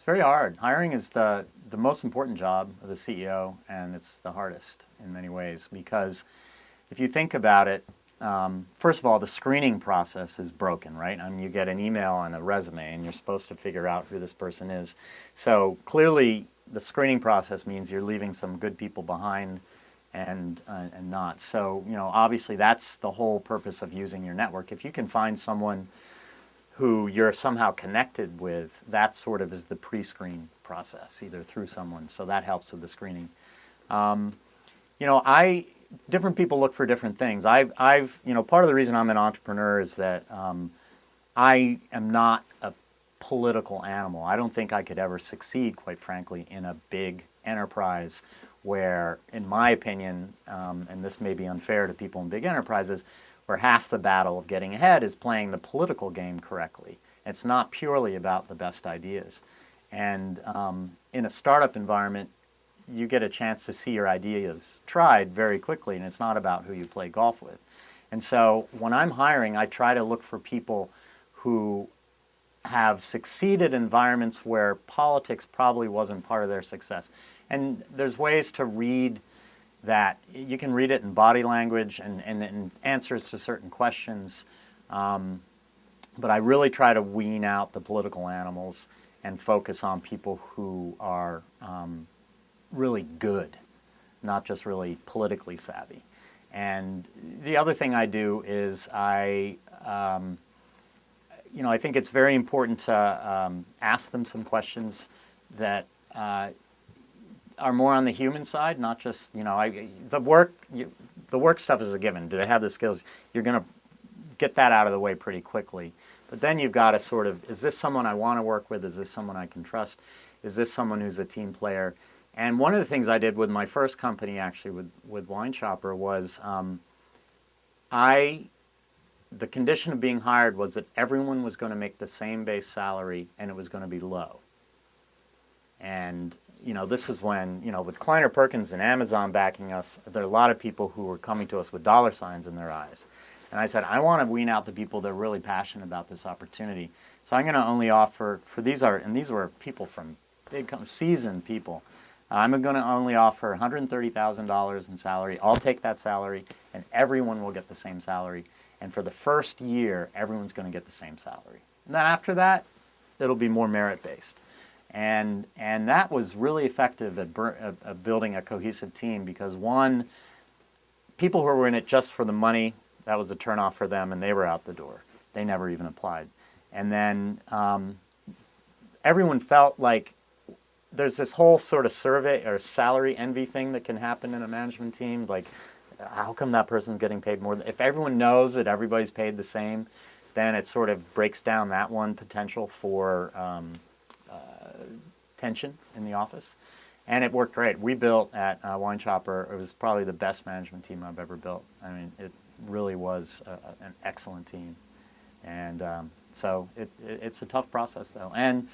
very hard. Hiring is the most important job of the CEO, and it's the hardest in many ways because if you think about it, first of all, the screening process is broken, right? I mean, you get an email and a resume, and you're supposed to figure out who this person is. So clearly, the screening process means you're leaving some good people behind and not. So, obviously, that's the whole purpose of using your network. If you can find someone who you're somehow connected with, that sort of is the pre-screen process, either through someone. So that helps with the screening. Different people look for different things. Part of the reason I'm an entrepreneur is that I am not a political animal. I don't think I could ever succeed, quite frankly, in a big enterprise where, in my opinion, and this may be unfair to people in big enterprises, where half the battle of getting ahead is playing the political game correctly. It's not purely about the best ideas. And in a startup environment, you get a chance to see your ideas tried very quickly, and it's not about who you play golf with. And so when I'm hiring, I try to look for people who have succeeded in environments where politics probably wasn't part of their success. And there's ways to read that. You can read it in body language and in answers to certain questions. But I really try to wean out the political animals and focus on people who are really good, not just really politically savvy. And the other thing I do is I think it's very important to ask them some questions that are more on the human side, not just, the work stuff is a given. Do they have the skills? You're going to get that out of the way pretty quickly. But then you've got to sort of, is this someone I want to work with? Is this someone I can trust? Is this someone who's a team player? And one of the things I did with my first company, actually, with Wine Shopper, was the condition of being hired was that everyone was going to make the same base salary, and it was going to be low. And this is when, with Kleiner Perkins and Amazon backing us, there are a lot of people who were coming to us with dollar signs in their eyes. And I said, I want to wean out the people that are really passionate about this opportunity. So I'm going to only offer, these were people from big companies, seasoned people. I'm going to only offer $130,000 in salary. I'll take that salary, and everyone will get the same salary. And for the first year, everyone's going to get the same salary. And then after that, it'll be more merit-based. And that was really effective at building a cohesive team because, one, people who were in it just for the money, that was a turnoff for them, and they were out the door. They never even applied. And then everyone felt like there's this whole sort of survey or salary envy thing that can happen in a management team. Like, how come that person's getting paid more? If everyone knows that everybody's paid the same, then it sort of breaks down that one potential for tension in the office. And it worked great. We built at Wine Shopper, it was probably the best management team I've ever built. I mean, it really was an excellent team. And so it's a tough process, though. And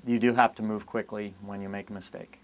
you do have to move quickly when you make a mistake.